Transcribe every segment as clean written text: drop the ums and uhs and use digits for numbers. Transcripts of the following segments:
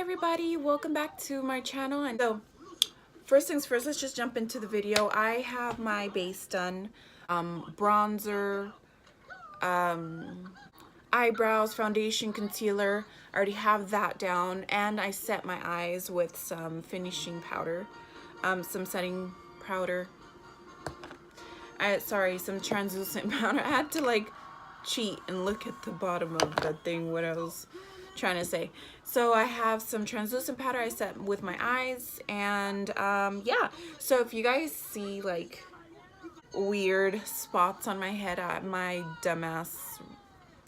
everybody, welcome back to my channel. And so first things first, let's just jump into the video. I have my base done, bronzer, eyebrows, foundation, concealer. I already have that down, and I set my eyes with some finishing powder, some setting powder. Some translucent powder. I had to like cheat and look at the bottom of the thing, what I was trying to say. So I have some translucent powder I set with my eyes, and yeah, so if you guys see like weird spots on my head, my dumbass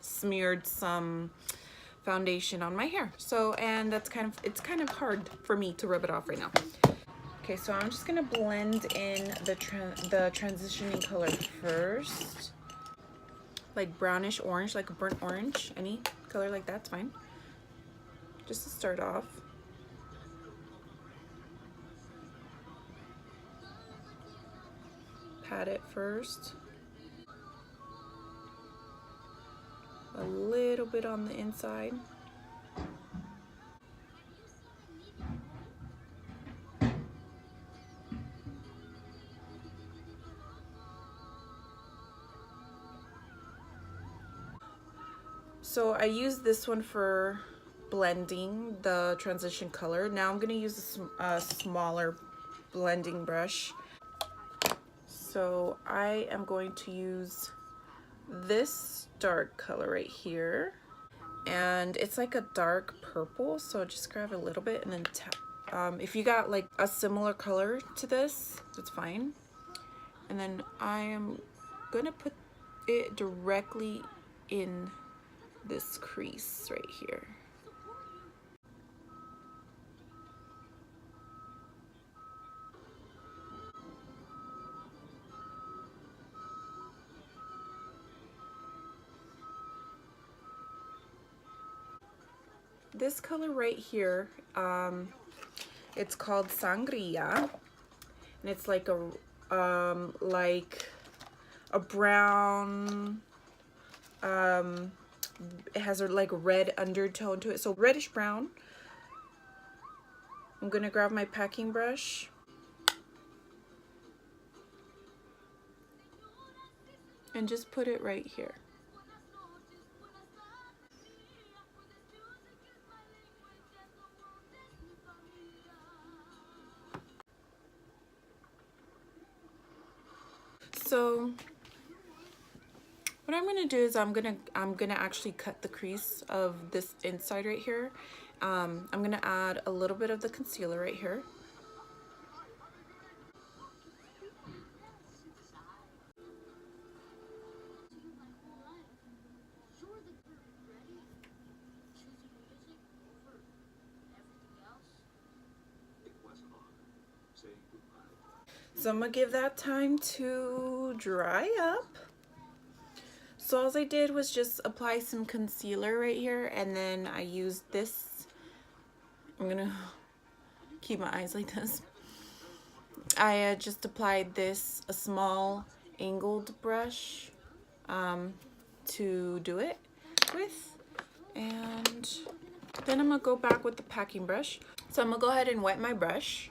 smeared some foundation on my hair. So, and that's it's kind of hard for me to rub it off right now. Okay, so I'm just gonna blend in the transitioning color first, like brownish orange, like a burnt orange. Any color like that's fine, just to start off. Pat it first, a little bit on the inside. So I use this one for blending the transition color. Now I'm gonna use a smaller blending brush. So I am going to use this dark color right here, and it's like a dark purple, so just grab a little bit and then tap. If you got like a similar color to this, that's fine. And then I am gonna put it directly in this crease right here. This color right here, it's called Sangria, and it's like a brown, it has a like red undertone to it, so reddish brown. I'm gonna grab my packing brush and just put it right here. So what I'm gonna do is I'm gonna actually cut the crease of this inside right here. I'm gonna add a little bit of the concealer right here. So I'm gonna give that time to dry up. So all I did was just apply some concealer right here, and then I used this. I'm gonna keep my eyes like this. I just applied this, a small angled brush to do it with, and then I'm gonna go back with the packing brush. So I'm gonna go ahead and wet my brush.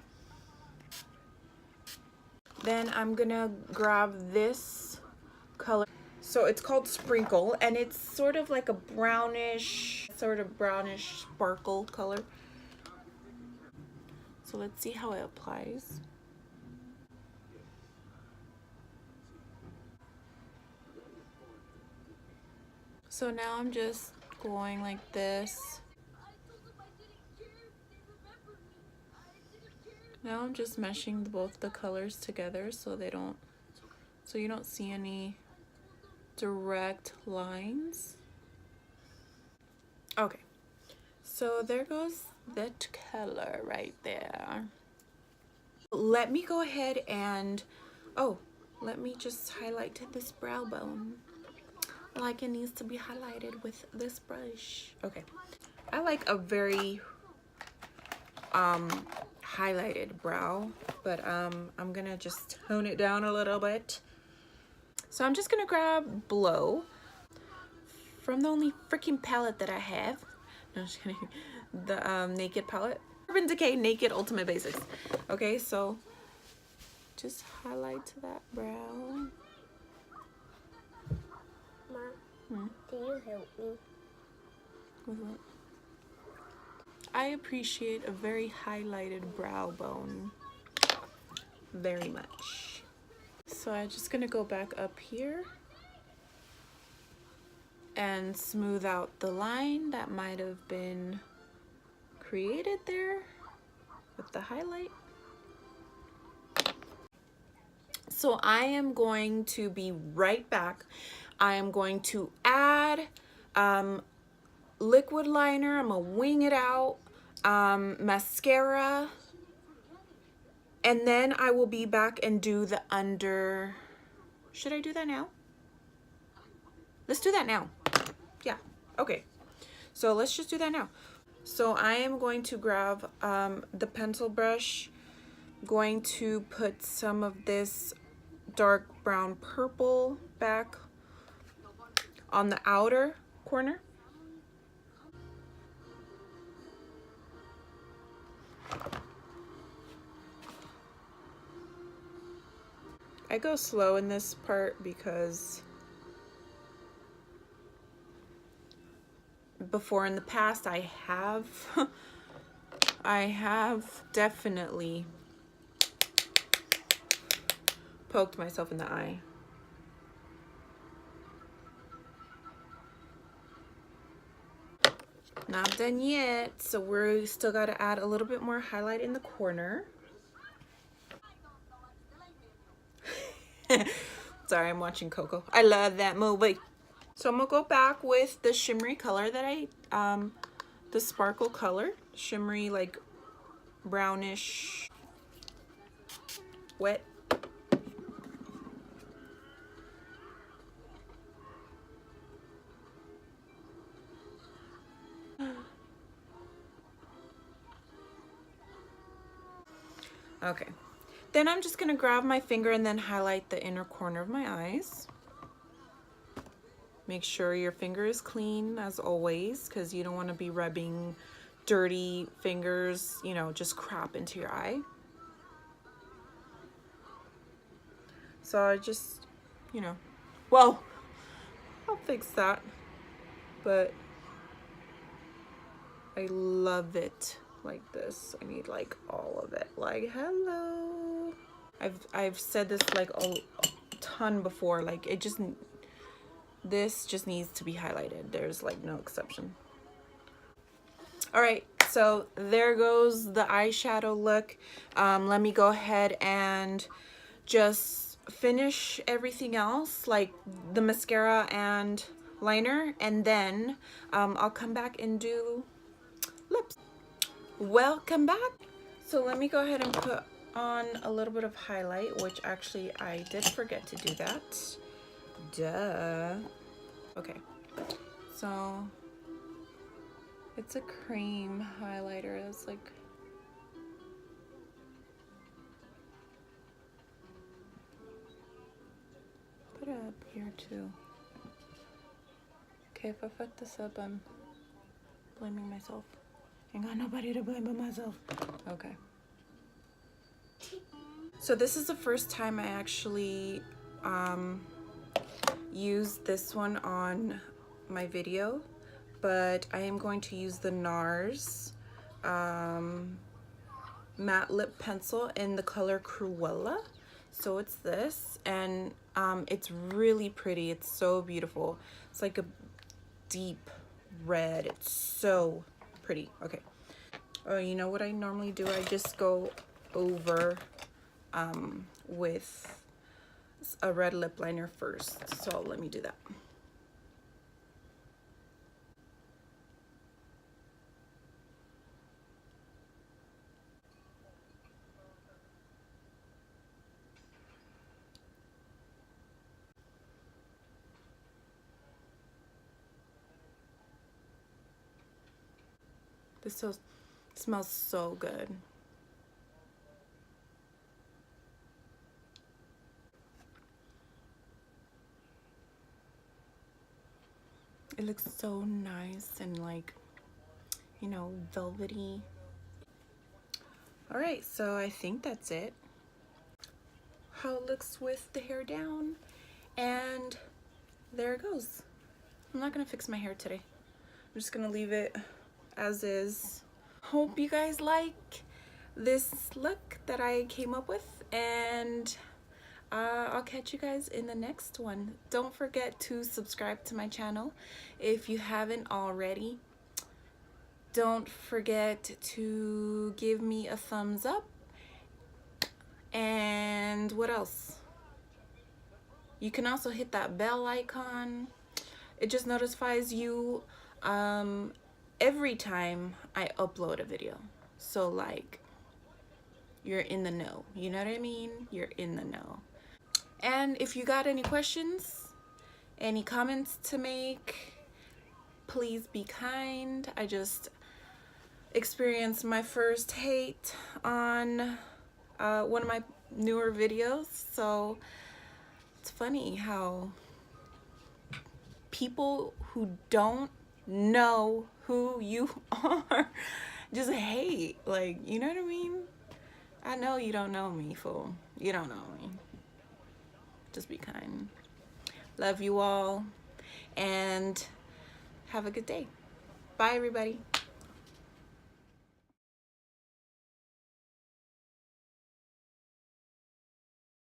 Then I'm gonna grab this color. So it's called Sprinkle, and it's sort of like a brownish sparkle color. So let's see how it applies. So now I'm just going like this. Now I'm just meshing both the colors together so you don't see any direct lines. Okay, so there goes that color right there. Let me go ahead and, let me just highlight this brow bone like it needs to be highlighted with this brush. Okay, I like a very highlighted brow, but I'm gonna just tone it down a little bit. So I'm just gonna grab Blow from the only freaking palette that I have. No, just kidding. the Naked palette. Urban Decay Naked Ultimate Basics. Okay, so just highlight to that brow. Mom, can you help me? With what? I appreciate a very highlighted brow bone very much. So I'm just gonna go back up here and smooth out the line that might have been created there with the highlight. So I am going to be right back. I am going to add liquid liner. I'm gonna wing it out, mascara, and then I will be back and do the under. Should I do that now? Let's do that now. Yeah, okay. So let's just do that now. So I am going to grab the pencil brush, going to put some of this dark brown purple back on the outer corner. I go slow in this part because before in the past I have definitely poked myself in the eye. Not done yet, so we're still got to add a little bit more highlight in the corner. Sorry, I'm watching Coco. I love that movie. So I'm gonna go back with the shimmery color that the sparkle color, shimmery like brownish, wet. Okay, then I'm just gonna grab my finger and then highlight the inner corner of my eyes. Make sure your finger is clean as always, because you don't want to be rubbing dirty fingers, you know, just crap into your eye. So I just, you know, well, I'll fix that, but I love it like this. I need like all of it. Like, hello. I've said this like a ton before. Like, it just, this just needs to be highlighted. There's like no exception. All right, so there goes the eyeshadow look. Let me go ahead and just finish everything else, like the mascara and liner, and then I'll come back and do lips. Welcome back. So let me go ahead and put on a little bit of highlight, which actually I did forget to do that. Duh. Okay, so it's a cream highlighter. It's like, put it up here too. Okay, if I fuck this up, I'm blaming myself. Ain't got nobody to blame but myself. Okay. So this is the first time I actually used this one on my video, but I am going to use the NARS matte lip pencil in the color Cruella. So it's this, and it's really pretty. It's so beautiful. It's like a deep red. It's so pretty. Okay. Oh, you know what I normally do? I just go over with a red lip liner first. So let me do that. This still smells so good. It looks so nice and like you know, velvety. All right, so I think that's it. How it looks with the hair down, and there it goes. I'm not gonna fix my hair today. I'm just gonna leave it as is. Hope you guys like this look that I came up with, and I'll catch you guys in the next one. Don't forget to subscribe to my channel if you haven't already. Don't forget to give me a thumbs up. And what else? You can also hit that bell icon. It just notifies you every time I upload a video. So like, you're in the know. You know what I mean? You're in the know. And if you got any questions, any comments to make, please be kind. I just experienced my first hate on one of my newer videos, so it's funny how people who don't know who you are just hate. Like, you know what I mean? I know you don't know me, fool. You don't know me. Just be kind. Love you all, and have a good day. Bye, everybody.